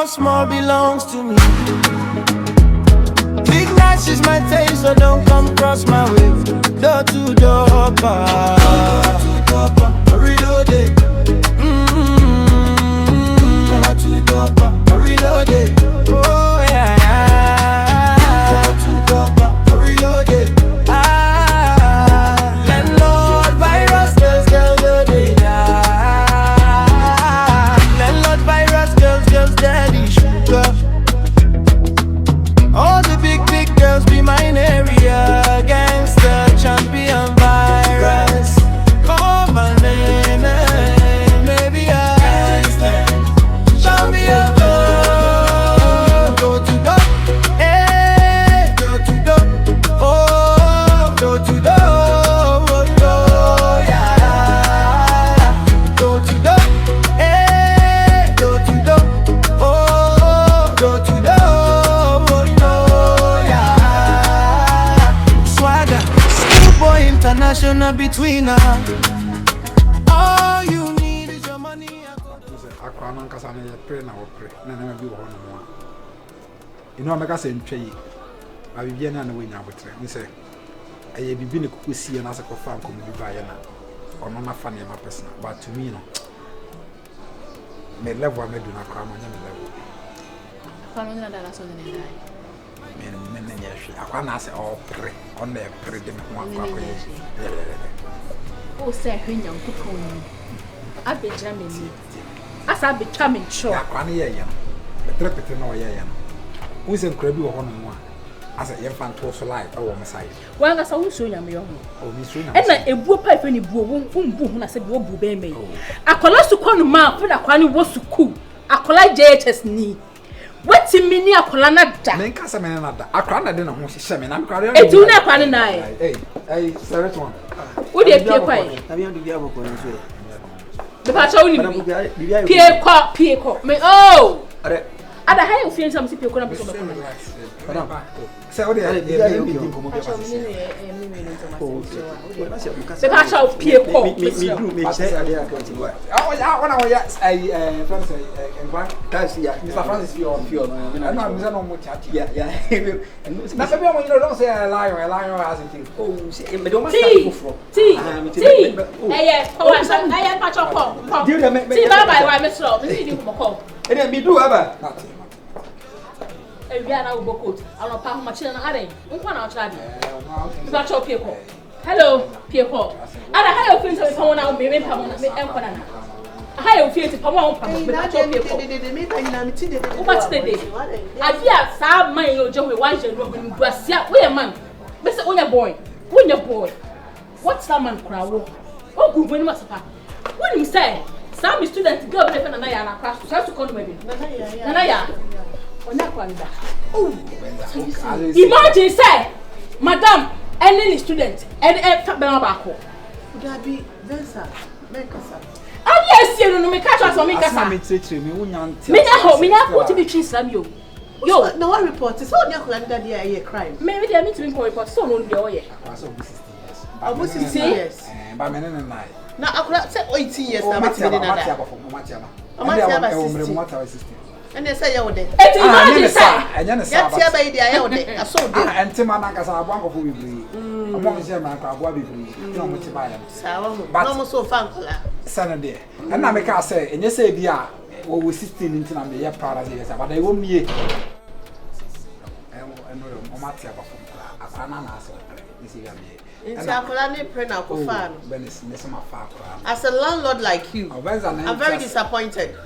What's more belongs to me. Big Nash is my taste, so don't come cross my way. Door to door, reloaded. Door to door, reloaded. Oh yeah, door to door, reloaded. Landlord virus, girls, landlord virus, girls, daddy sugar. All the big girls be mine area. Gangster, champion virus. Call my name, maybe gangster, champion. Go to the, go to the, oh, go to the, oh, yeah. Go to the, go to the, oh, go to the. International between us. All you need is your money. I can't cause I'm a pray now, pray. Never be one more. You know, I'm a saying, Trey. I will be an away now with me. Say, I have been a cussy and as a farm come be by or not my funny, my person. But to me, no. May level I may do not come on the level. Following that, I saw the name. I can't say all pray on their pray them one. Oh, say, when young people, I've been jamming. As I've been charming, sure. I can't hear you. The trip no, yeah. Who's in Crabby or one as a infant was light over my side. Well, that's all soon, I'm young. Oh, Miss Rina. And like a book pipe any boom, boom, I said, Bob Baby. I collect to call mouth when I can't was to cool. I collect JHS knee. What's in me near Colana? Make us a man another. I can't didn't want to say, I'm crying. It's too not one. Hey, serious one. Would you appear quiet? I mean, the other one. The patch only Pierre Cop, me. Oh, I have seen some people come up. So, the patch of Pierre Cop. Oh, yeah, when I was Francis, Mr. Francis, you're and I'm no more chat. Yeah. That's a bit when you don't say a liar as it is. Oh, don't Tea. I am patch of pop. See, bye, Mr. And then be do ever. We are now booked. I'll not pass my children. I don't want to try it. People. Hello, people. And I have friends of someone out, maybe Pamela. I have fear to come on, Pamela. What's the day? I fear some money or Joey Wise and Robin Gracia. Wait a man. Mr. Onya boy. What's that man crowd? Oh, good when what's up? What you say? Some students go up and I am across to come with me. Nanaya. Oh, imagine, say, Madam, any student, and Tabernabako. Would that be Vensa? Menkasa. Oh, yes, you know, me catch us on me. Me not put to be trees from you. Yo, no one report is all your crime. Maybe they are meant to report so long. I was 60 years. By men and night. Now, I could say 80 years. And they say, you're dead. And you say, and then a baby, I saw that. And Timanaka are one of we breed. Among them, I can't be breed. No much by them. But almost so fun. Saturday. And I make us say, and you say, dear, what we 16 into the paradise, but they won't be. And Matia from Ananas. As a landlord like you, I'm very disappointed.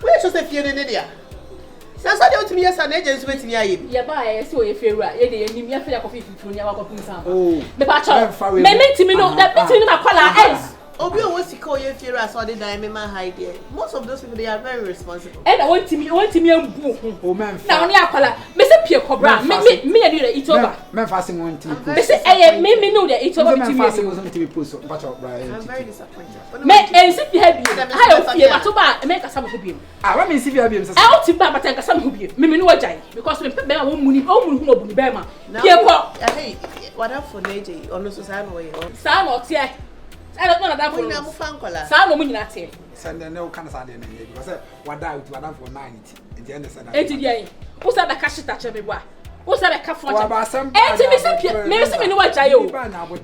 Where should I feel in India? That's why they to me as an agent with me. Yeah, I saw your favorite. You didn't me a coffee from your oh, the patch. Maybe to me know that between my color ends. Obi wants to call you furious or the diamond hide there. Most of those people they are very responsible. And I want to me a book. Oh man. Now near color. Mr. Pierre Cobra. Me I do it over. Man fasting want to. Mr. I me know that it's over to me. Wasn't to be put but I'm very disappointed. Me and if you have been I fear but to make some who be. I want me see you have been. Out to buy but some who be. Me know why because we pay money no Bema. Pierre Cobra. Hey, what up for Naji? Almost as I know. Sound not here. I don't know that We never found color. Sa no munyina te. Send the no can say dey because what die with madam for 90 at the end of the Enti dey. Who say be cash touch me boa? Who say be ka for? Enti me say me no wa jayo.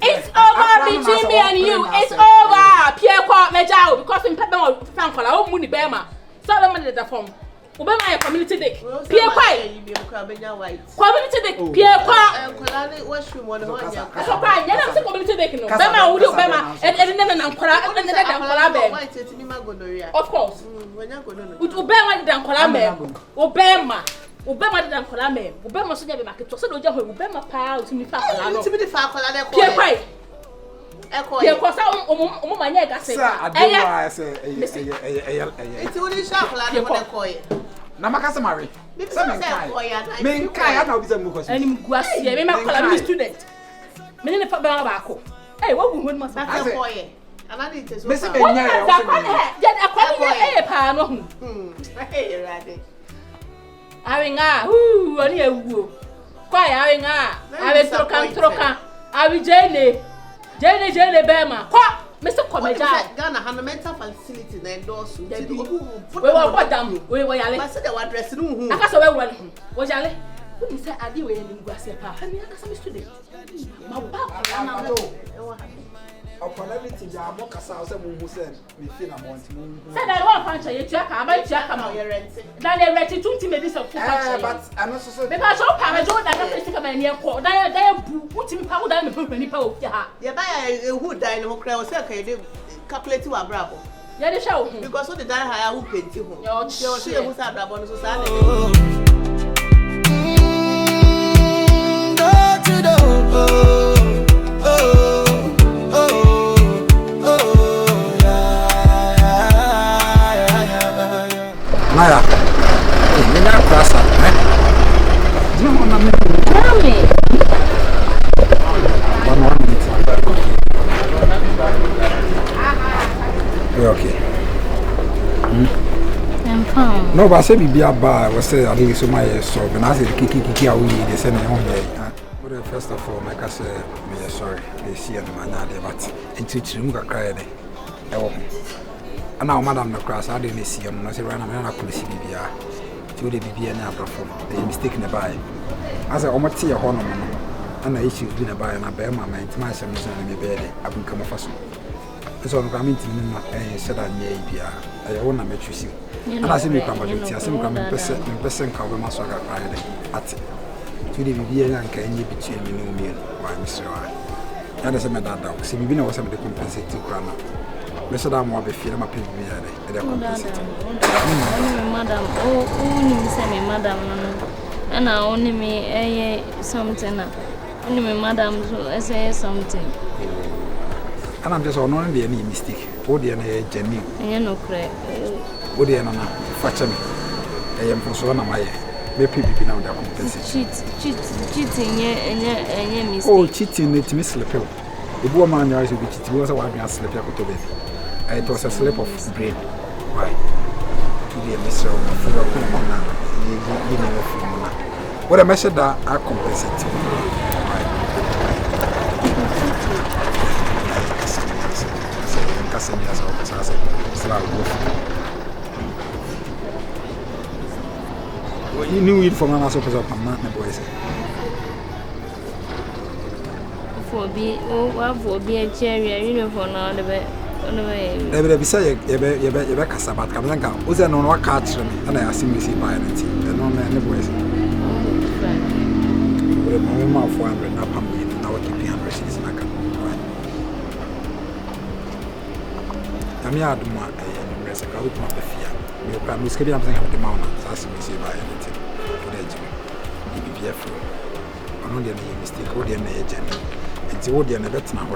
It's over between me and you. It's over. Pierre kwa me jayo because in pebe mo fan kola o mu ni be ma. So be man the form. Obema ya community day. Pierre kwa. Community day. Pierre kwa. Kola ni washroom one ho anya. So kwa nya na say community day no. Be ma wudi obema e na kola e na dan kola be. Why tete mi magonoria? Of course. Wanya gonono. Obema dan kola me. Obema dan kola me. Obema so nya be market. So do ja ho obema pa o timi fa kola no. Timi de fa kola de ko. Pierre kwa. Pierre kwa sa o manya ga se. Sir, I say Iti woni sha kola de ko de ko ye. Na makasa mare. Me kai na obi say mu question. Ani mguasie me makola me student. Me ne fa ba ko. Eh wo gu hon ma sa ko ye. Anani teso. Me se be nya ya o se. Ya akwani ye pa no hu. Eh rade. Awenga oni ewu. Kwa ya awenga. Awe trokan. Awi jene be ma. Kwa me se komeja. Ghana have mental facility na endorse. We wa bodam. We yale. Ma se de wa dress no hu. Aka so we wale hu. Wo yale. Who say adi we ni mguasie pa. Ani aka so me student. Ma ba ko na no. Upon everything, you are more cassa, who said, we feel a month. Said I want puncher, you jack, I might jack come out your rent. Then they read it 20 minutes of but I'm also so. Because so Pamajo that I come in here, they put him powder and put any power. Yeah, buy a wood dine who crowd circle, calculate to a bravo. Yeah, the show. Because what the die higher who paint you. Your share who's a bravo society. Maya, you not cross up, eh? Do you want to Tell me. 1 minute. You're okay. I'm fine. No, but I said, be a bar, was said, I think so. My so, when I said, Kiki, I will they send me home here. But first of all, like I said, me sorry, they see a man there, but into Chimuka cried. And now, Madam, the cross, I didn't see him. I said, Rana, I couldn't see BBR. To the BBR and perform. They mistaken a buy. As I almost see a honor, and I issued been a buy and I bear my mind to my son and my bed. I will come off. So I'm coming to me and said, I may be a owner met you see. And I see me come with you. I see me come in person cover my swagger Friday at to the BBR and can you between me no meal by Mr. I. And as a madam, see, we know what some of the compensating grammar. Mr. Dam will be feeling my people here. Madam, only send me, madam, and I only me something. Only me, madam, to say something. And I'm just honoring the any mistake. Oh, the genuine. And you know, correct. Oh, the Anna, fetch me. I am for so on my people now that compensation. Cheating, yeah, miss. Oh, cheating, let me slip. The woman knows which it was a one year slip to baby. It was a slip of brain. Why? To be a miserable for a woman. You never feel what a message that I compensate. You knew it from an associate of my boys. For be a cherry, uniform now the way. Never be say, you back a sabbat, Kamanka, was there no catch me, and I assume you see by anything, and no man the boys. With a moment of 400 now, pumping, now keeping 100 cities in a cup. I'm yard more a recipe with my fear. You can risk something of the mountains, as we see by anything. Be careful. I know the mistake, or the agent. It's all the better now,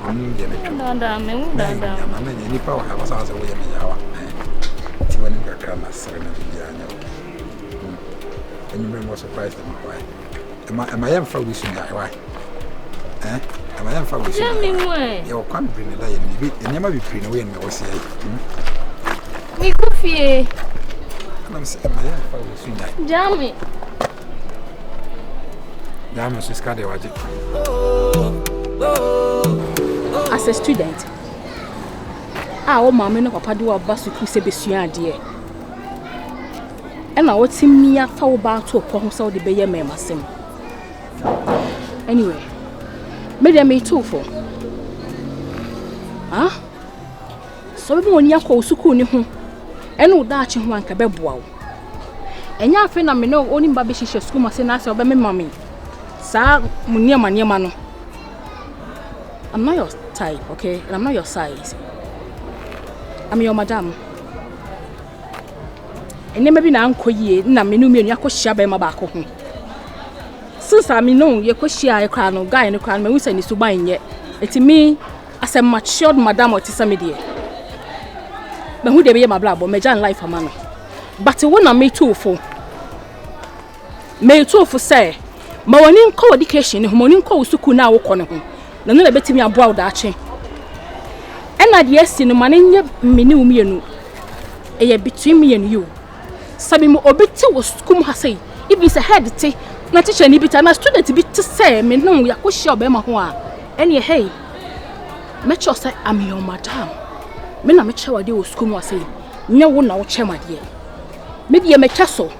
I'm the any power has us away in the hour. When you can surrender and you remember surprised them. Why? Am I for wishing that? Why? Am I for wishing? You can't bring a lion, and never be free away in the say. Me coffee. I'm saying, I am for wishing that. Jammy. As a student, o maame no papa de wa ba su ku se besua ade e na wotimi afa wo ba to ko ho se wo de beye memasem anyway me dem me too for so be woni akọ suku ni ho e no da ache ho anka beboa wo enya afi na me no oni mba be hihye suku ma se na se obe me mami sa muniema no I'm not your type, okay? And I'm not your size. I'm your madam. And then maybe na uncle ye, na me no me ni akohia be ma ba ko ho. Since I me no ye kohia e kra no guy no kra me wuse ni suban ye. Eti me as a matured madam or tisa me de. But who dey be my blabo me jan life ama no. But when na me too for. Me too for say, ma woni nko education ni ho woni nko suku na wo ko ne ho. Na no betimi aboa wo daache ena de asi no mane nye meni umienu eye between me and you sabi mo obeti wo skum ha sei ibi se head te na teacher ni bita na student bi te say me no yakohia obema ho a ene hey me cho say am your madam me na me chawade wo skum wa sei nye wo na wo chemade me de me chaso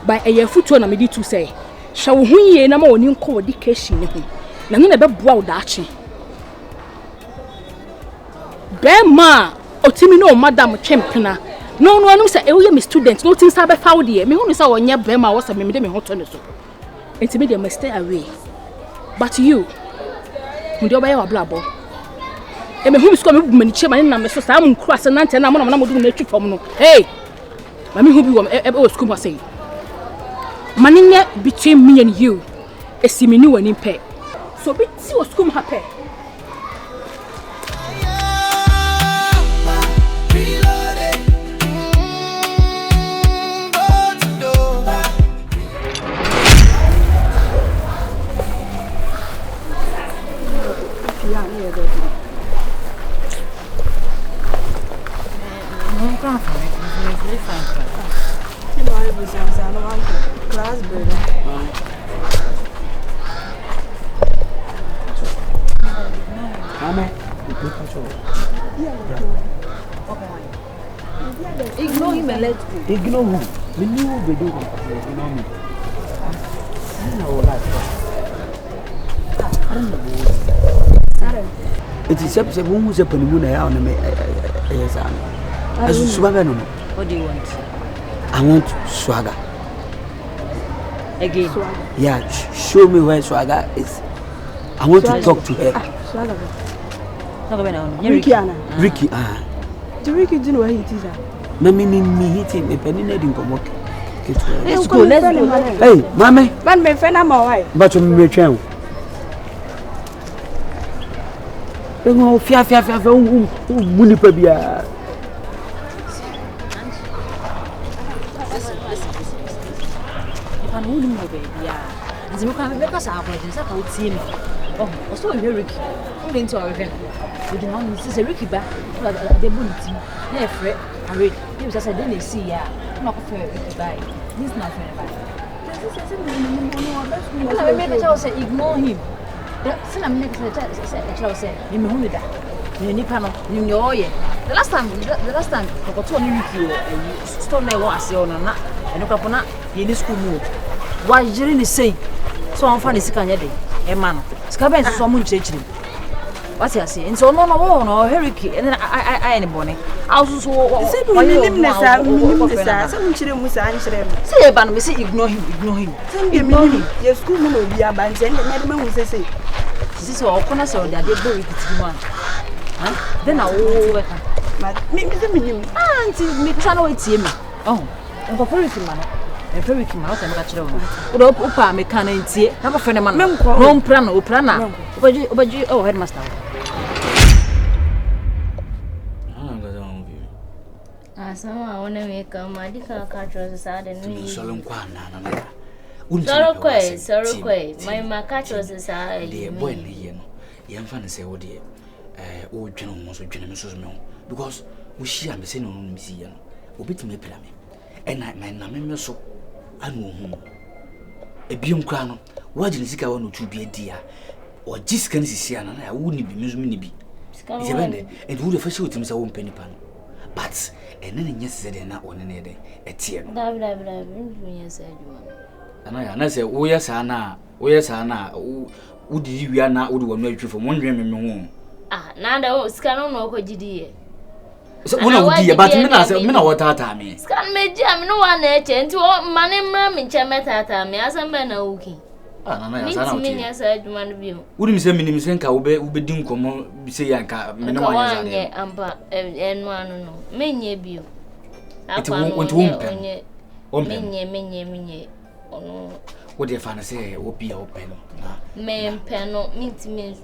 by eye futuo na me di tu say hwa wo hu ye na ma woni nko education ni ho na no na be boa wo daache bema otimi no madam chempena no anum say e wo ye me student no tin sa be fa wo de me hu no say wonye bema wo say me de me ho to ne so enti me must stay away but you hu de obaye wa blabo e me hu mi sko me bu mani chema na me so sa am nkura se nante na mo na mo du na twi fom no hey mami hu bi wo e school ma say maninye between me and you esimi ni wani pe so be ti wo school happy Ignore him and let's go. Ignore who? We knew what we do. Ignore me. I know what I don't know. It is a woman who's a penny on me. As swagger. What do you want? I want swagger. Again? Yeah, show me where swagger is. I want to talk to her. Swagger. Ricky, do Ricky do know where it is? Mammy, me hitting me penny netting come work. Let's go, let's go. Hey, mammy, man, my friend, I'm all right. But I'm your child. Oh, fia, Munipabia. If I'm moving my baby, yeah. As you can make us out, I would see me. Oh, so very Ricky. I'm into our event. We do not see Ricky back. The bullet. Yeah, Fred. I read. He was said, didn't see ya. I'm not fair Ricky by. This is not fair by. I made a child say, ignore him. I'm next to a child say, you know who that. You need panel, you know, yeah. The last time, I got 2 Ricky, stone there was on and look up on that in school mood. Why didn't he say? So I'm funny, sick on your day. A man. Scabin is someone changing. What's I say? And so no, Hurricane, and then I anybody. I also when you live in some children was answering. Say, but we say ignore him. Ignore him. Your school will be a band, and the man will say, this is all corners of that they go with one. Then I will make the minimum. Auntie, make channel it's him. Oh, and for Hurricane, man. Very keen out and catch it. Upa, me can see. Have a friend of mine. Rome prana. But you, oh, headmaster. So I want to make a medical catcher sad and Solon Kwana. Sorrow, my catchers is a dear boy. Young fan say, oh dear, old gentleman was a gentleman, because we see I'm saying on Missian, obit me plamy. And I my so. I know whom a beam crown. Why didn't you want to be a dear or just can see? I wouldn't be Miss Minnie. Isabende, and would have showed himself one penny pan. But, and then yesterday, not one another, a tear. And I said, oh, yes, Anna, would you are not would one make you from one dream in my home? Ah, Nanda, scan no what you did. So, but men are what I mean. Scan me jam no one and to all money ram in Chametata, me as a man okay. I said, one of you. Wouldn't say me, Senka will be doing come, say, Yanka, Ampa, and one, many be you. I won't oh, what if I say, will be open. Man, panel, means me.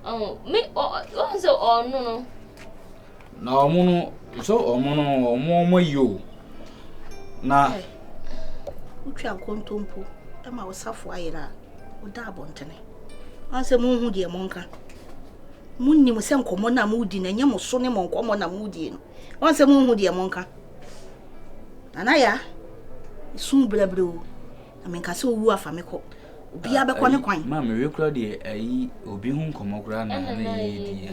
Oh, me, oh, no. No, mono, so, mono, more you. Now, Uchi akontompo ema osafo ayira oda abontene anse mu hu de monka munni mu se nkomo na mudi na nyem so ne monkomo na mudi no anse mu hu de monka anaya sun blebre o amenka se owu afa meko obi abekọ ne kwan mama we kura de ayi obi hu nkomo kura na na ye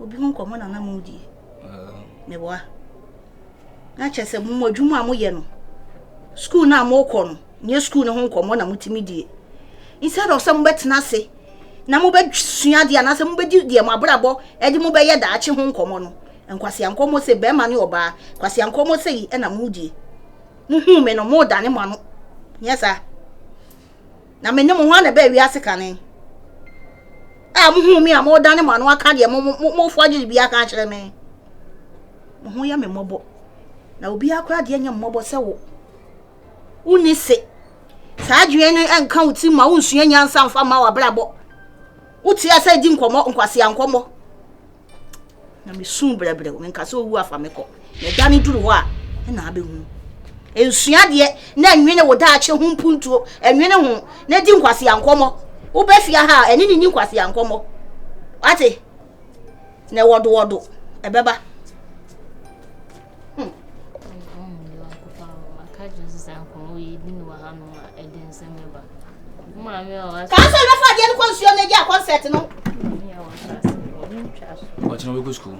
obi hu nkomo na mudi meboa na chese mu adwuma amoye no school na amoko no nye school no ho nkomo na mutimi die instead of some betna se na mo be sua dia na se mo be di die mo abrabo e di mo be ye daache ho nkomo no enkwase ankomo se be ma ne oba kwase ankomo se yi na mo die mo hu me no mo dane mo no nyesa na me ne mo ho na be wi ase kane a mo hu me a mo dane mo no aka de mo foje bi aka kire me mo ho ya me mobo na obi akora de nya mobo se wo unise saadwe ne anka uti ma unsua nyansa mfa ma wa brabo uti asa di nkomo nkwase ankomo na me sun brebre me nka so wu afa meko na dani duru ho a na abehu ensua de na nwene wo da ache hu mpuntuo enwene hu na di nkwase ankomo wo be fia ha eni ni nkwase ankomo ate na wodo ebeba Can't I get a concert? No, what's no go school?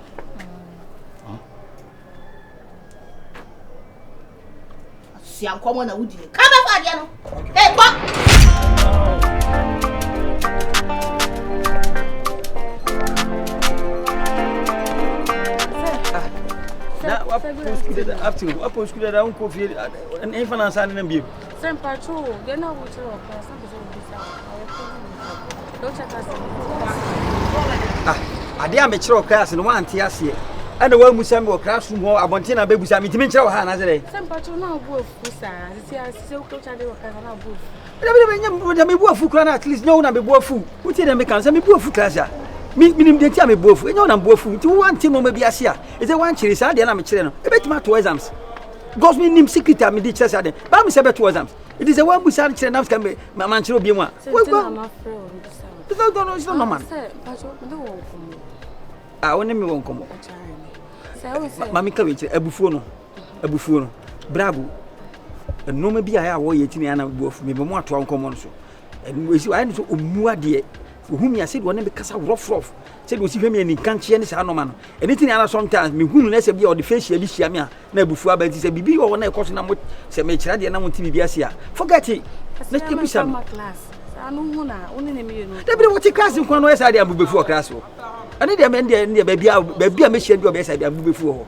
See, I'm coming out. Come on, hey, what? After school, I don't go feel an infant and son and be. Same patrol, then I will tell you. Don't check us. I dare make sure class and one tears here. And the one who sent me a classroom or a Montina baby, Sammy to mention her another day. Same patrol now, wolf, sir. See, I still coach and they were kind of wolf. But I'm a wolf at least no one be wolf. Who tell them because I'm a wolf class. Meaning they tell me wolf, you know, I'm wolf. To one team, maybe I see her. Is there one chili? I am a children. A bit more 2 exams. Goes me name secret, I mean, the chess at them. But I'm 2 exams. It is a one who said, can be my man should be one. Well, it's not no man. I want me won't come. Mammy Cavich, a buffon, bravo. And no, maybe I have yet in Anna Wolf, maybe more to uncommon so. And we see I know more dear, whom I said one because of rough. Said was even any country and Sanoman. Anything else sometimes, me who less be or the face she be shamia, never before, but it's a baby or one I cause number, say, make sure I want to be here. Forget it. Let's give me some class. I know only me. What a class in one way I am before class. I need a man there, baby, a mission your best I am before.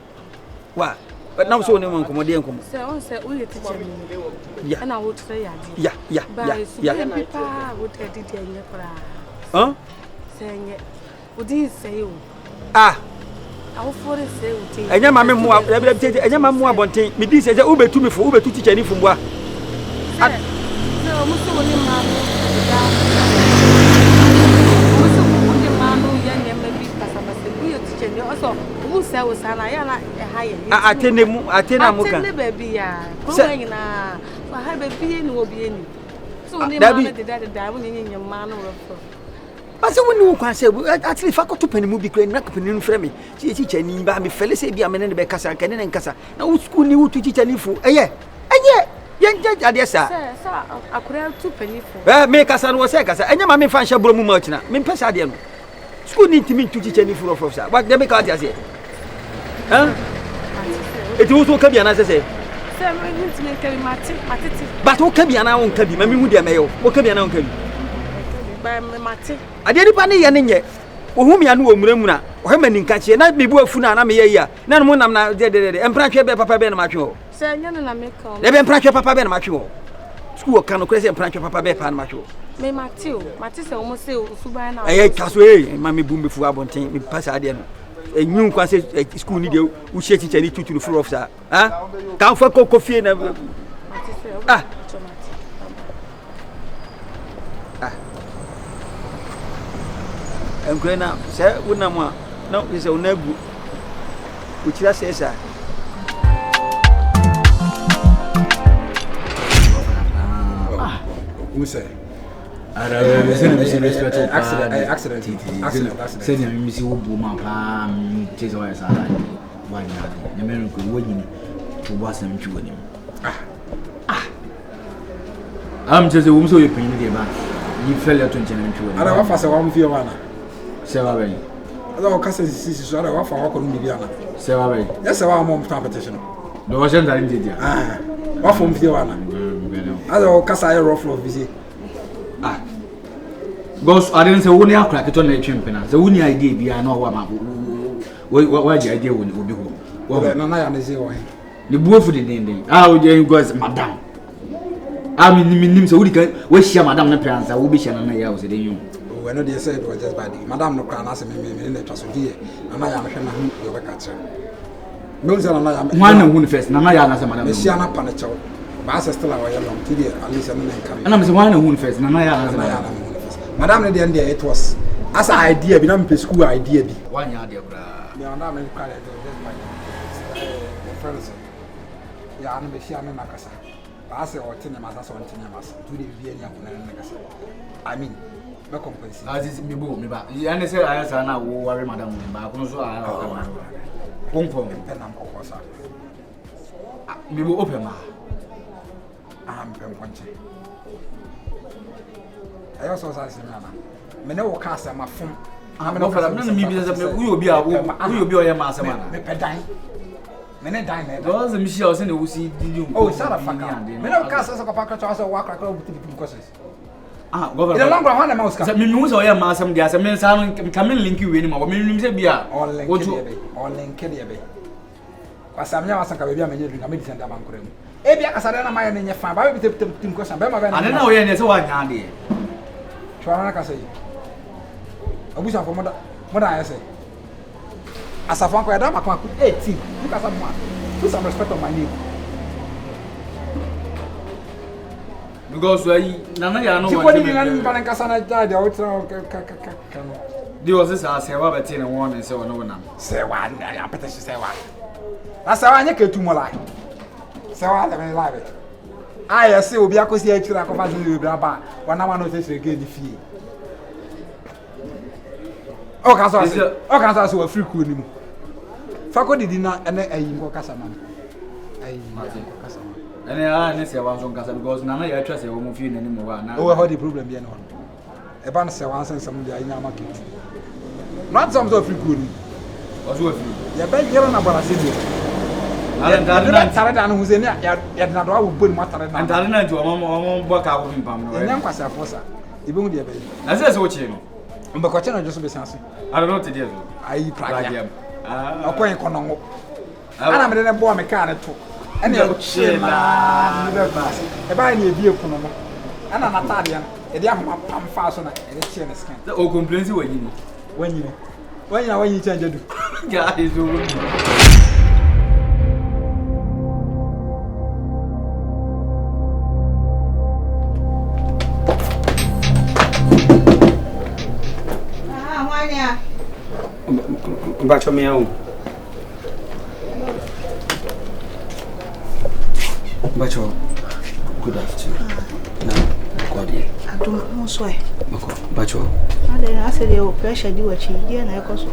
Why? But now so no one come again. So, only teacher me. Yeah, and I would say, yeah. Papa would edit your huh? Saying it. Would you say, ah, I'll for the sale. And your mamma more, and your mamma more about me. This is a Uber to me for Uber to teach any from what? I attend him, baby. But so when you can say, actually, if I got to penny movie, not penny from me, she teach any by me, fellow say, be a man in the Becassa and Casa. Now, school knew to teach any fool. Yeah, yenje ade sa Sir, akura tu penny for. Me kasa no se kasa enya ma me fa nhya bro mu ma china me pesa ade no school ni ntimi ntu chiche ni furo for sa what dem ka ade ase eti wo so ka bia na se Sir, me ntimi nkabi matiti. But wo ka bia na won ka bi ma me hu de me yo wo ka bia na won ka bi Ba me mate. ade ni pa ne ye ne nye wo hu mia no wo mura mu na wo he mani nka che na me bu afu na me ye ya na no mo nam na de empra hwe be papa be na ma hwe ho Sir, nya na me ka. de be empra hwe papa be na ma hwe ho school ka no kwese empra hwe papa be pa na ma hwe ho Me mate o. Mate se o mo se o suban na. Kaso ma me bu me fu abonten me pasa ade no enyu kwa se school ni de wo hye teacher ni tutu no full officer kan fa kokofie na Enkrena se wonam a na se onagu ukira se sa who say accident. Say na me si wo bu ma pa chase wa sa la wa nya de na me ko wo nyini to bo asem twi woni am chase wo so ye pin de ba yi fele to nche na twi woni ara wa fa se wa mfie wa na se wa be ada o kasa sisi so ara wa fa wa ko no bi ana se wa be ya se wa mo competition do wa shen da ndi dia wa fa mfie wa na ada o kasa ayi rough of busy Ghost, I didn't say only a crack it on a champion. The only idea behind all what the idea will be home. Well, no, I understand. The boy for the day. How would you guys, madam? I mean, so we can wish your madam the parents. I will be sharing my house at you. When they said it was just bad. Madam no can ask me in the trust of dear, and I am sure you will catch her. Mills and I am one who first, Nana, Madam, Messiana Panacho. Bass still our long to dear, at least an income. And I'm one who first, Nana. Madam, the idea it was as an idea, be not school idea. 1 year, dear. Friends, yeah, I'm a Shiana Nakasa. I say, or Tinamas on Tinamas, to the Vienna Nakasa. I mean, no complaints. As is me, boom, but you understand, I asked Anna, who worry, Madam, but also I won't come in Penam Cocosa. We will open my I'm Penponche. I also say, Meno Casa, my phone. I'm not we will be a master man. Mene dine. Those Michelle send who see you. Oh, son of a gun. Meno Casa, a packet also walk across the courses. Governor, the longer one, a mouse. Mimos or a master, there's a man sound come in link you anymore. Minimum say beer or link Kelly. But some young Sakaria may drink a medicine that man could. Ebia Casadana, my name, fine, but I will take the question. I don't know where there's one handy. Try say. I wish I for what I say. As a funk, I don't know 18. Look at someone. Put some respect on my name. Because Nana, you know what I died. There was this as a rabbit in a one and so on. Say one, I am better to say one. That's how I get to more life. So I never live it. I say, will be a cosy actually accompanied with Braba when I want to take again the fee. Oh, Casa was free cooling. Fako did not and a Casaman. And I say I was on Casa because none of your trust a woman feeling anymore. Oh, how the problem be on. A band say once and some day in our market. Not some sort of free cooling. What's worth you? You're back here on a Barasidi. I don't who's in it, yet not all put matter and I don't know to a mom work out with him. And then pass a fossa. Even with your baby. I says what you know. But Cochino just be sensible. I don't know what to do. I pride him. A point conongo. And I'm in a boy mechanic too. And you're chill. If I need a vehicle, and I'm Italian, a young I'm fastener, and it's in the skin. The old complaints when you change it. Yeah, it's Bacho meow. Bacho, good afternoon. Now, Cordy. I don't know so. Bacho. I didn't say your pressure do what you did, and I was.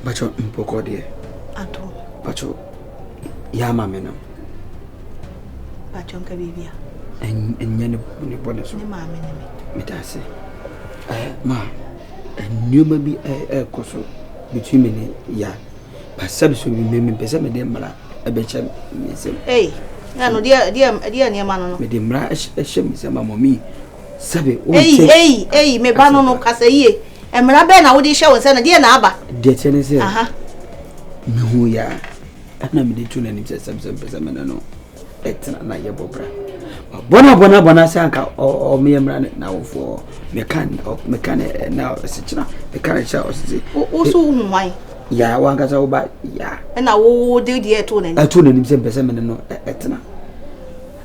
Bacho, Impocodi. I don't. Bacho, Yama Menum. Pachonka baby. And yen bonus. Metase. Ma, and you may be a coso between me, ya. But subs will be me, Pesame de Mala, a betcha. Hey, no, dear, near man, with the mrash, a shame, some mammy. Sabe, hey, me bano no casaye, and Maraben, I would show and send a dear Naba. Dear Tennessee, no, ya. And I'm the two and it's some pesamano. It's not your bobra. Bona sanka or me ran now for mechanic now a mechanic house. Also, why? Ya, one got over, ya. And I will do the attorney. I told him some pesamano etna.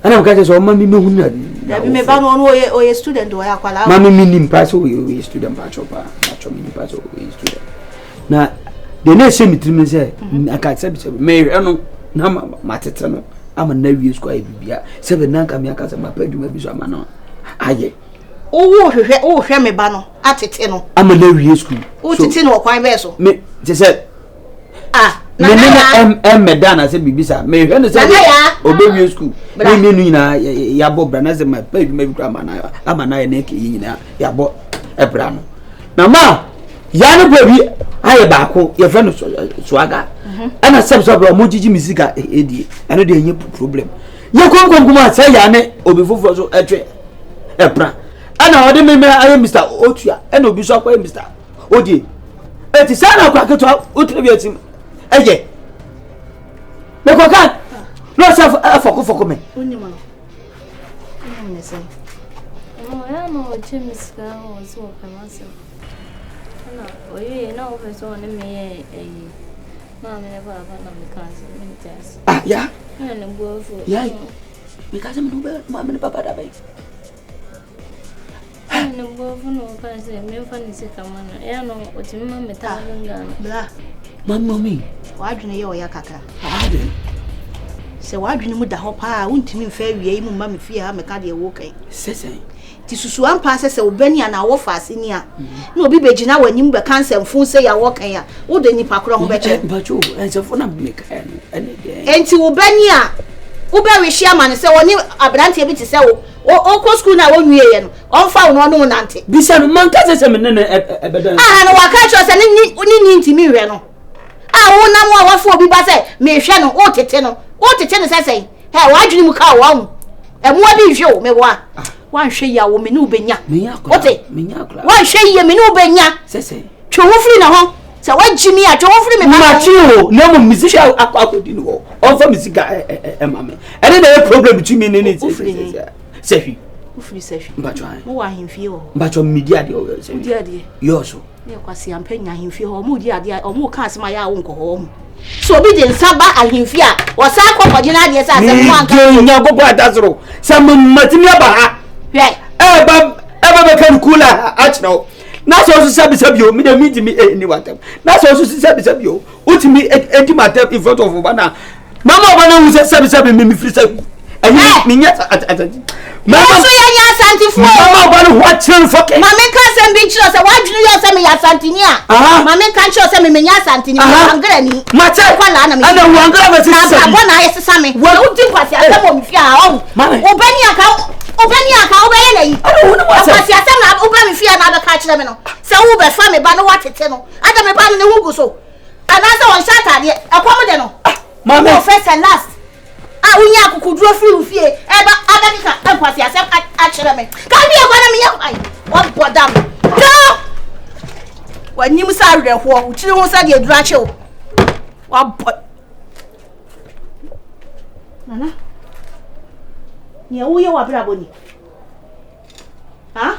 And I'm catching so mammy moon. Me ban on or a student or a mammy meaning pass away student patropa, natural meaning pass away student. Now, the next cemetery say, I can't say, Mary, I know, Nama Matetano. I'm a nervous squire, Bibia. 7 Nankamiakas and my bedroom will be some man. Aye. Oh, Hemi Bano, at Titino. I'm a nervous school. Oh, Titino, quite vessel. Me, they said, Madonna said, Bibisa, may you understand? Obey school. But I mean, Yabo Branas and my bedroom, grandma. I'm an eye naked in Yabo Ebrano. Now, ma, Yana baby, I about your friend Swagger. And I said, Moji Musica, Eddie, and I didn't problem. You come say, Yane, or before so a tray. Epra. And I remember I am Mr. Otia, and will be so by Mr. Odi. It is an cracker to utilize him. Again. No, for me. I know Jim's girl was walking myself. No, you know, if it's on me, Mamma never have because ah, yeah. And go for yeah. Because I'm no Mamma Papa. And go for no person, me funny sick a man. I know what you mamma telling them. Mamma me. Why do you know your caca? So why do you know the hopper? Won't you fair ye, Mamma fear, I'm a cardia walking. Say. Tisusuan passes a Benny and our fascinia. No be Bejina when you be cancer and phone say you're walking here. Would any pacron better? But you and so for make any day. And to Ubenia Uber Shaman say when you abranti bit to sell or school now 1 year on found one auntie. Beside Moncas and I know I catch us and need to me. I won't know what for be basse, may Shannon or Teteno. What the tennis I say? Hey, why do you call one? And what is you, me what? One share ya woman who benya. What it? One share ye me no benya. Say, Chowfrey no. So what Jimmy at Chowfrey me machu. No musician akudino. All for music mammy. And then there problem between me and it. Say he. Ufri say. But why? Who are him feel? But your media dear. Yours. You can see I'm paying him feel or moody idea or more cast my own go home. So be the Saba and him fear. Was I called Genius as a man going no go by that row. Some Martina Baha. Right. Ever can cooler at now. That's also service of you, meet me anyone. That's also service of you. What me empty my tap in front of Obana. Mamma, one who's a service of me free. And me at Mamma, what you fucking Mamma can't send pictures. Why do you send me at Santinia? Mamma can't show me Minya Santinia. I'm granny. Matter one enemy. I don't want to have a one eye as a sammy. Well, who think what's your home? Obenia account. Obenia account. I don't know what's your son. Open fear another catch them. So, Uber family, but no what it's no. I don't know the Hugo so. Another one shot at it. A commodano. Mamma, first and last. I will not draw through fear. Ever and what's yourself actually. Can be a one of me. What poor damn. No! When you saw the whole children said your dracho. What but Nana? You are braboni. Huh?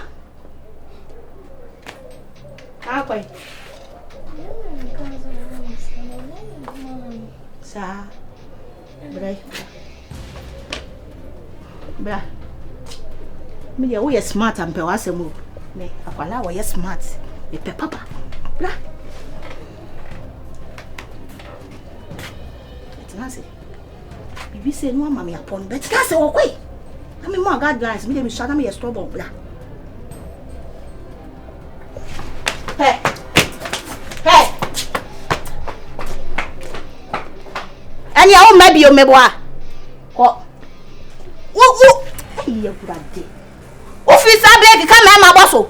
Ah, quite. Sir. Bra. Me we are smart and pe wase move. Me akwala we smart. Me pe papa. Bra. Etinase. Bibi say no mama upon bet ka say okwe. Na me mo God guys, me dem shaka me stubborn bra. Hey. Hey. Ani a o mabi o meboa. Ko. Iya kurade. Officer break ka me ma boso.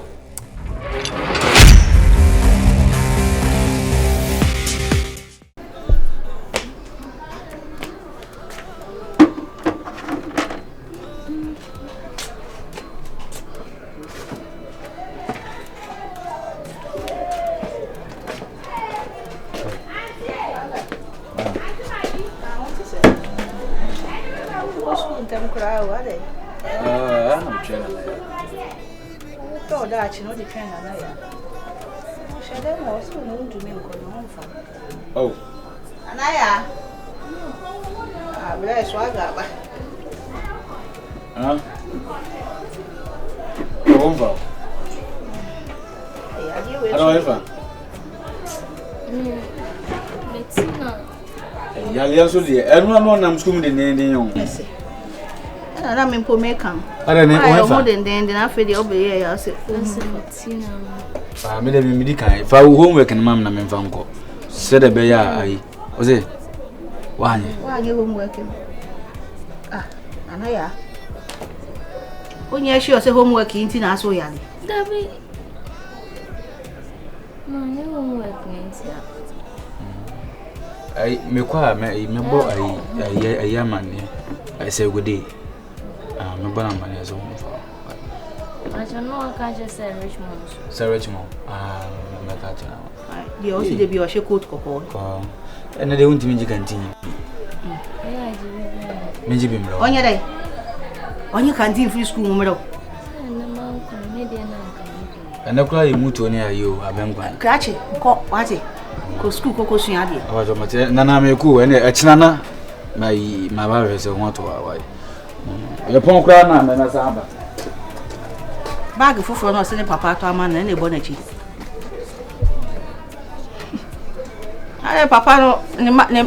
I'm training. Oh, that's not the train. Shadow was known to me. Oh, Anaya. Ah, bless what I got. huh? Over. However, Yalia so dear, everyone I'm school in the young. I don't mean, poor make come. I don't know more than then I feel the over here. I said, I made a medical. If I were homework and mamma and Vanco said a bear, I was it. Why are you homeworking? Ah, Anaya. When you sure say homework in Tina so young. Debbie. No, you homework means I me kwa me bo a yaman I say good day. Me bona man as home for. I don't know I can't just say Richmond. Say Richmond. Me catch now. The also dey be o she coat kokon. And they won't me canteen. Yeah, I Me jibim lo. Onya dai. Onya canteen free school mo mero. And the cry mutu ni ayo abengwan. Krachi, ko wati. Ko school ko sua de. Abajo mate nana me ku ene echinana my ba se won to wa. Le pon kra na me na samba. Bag fufuro no se ne papa to ama na bo na chi. Ale papa no ne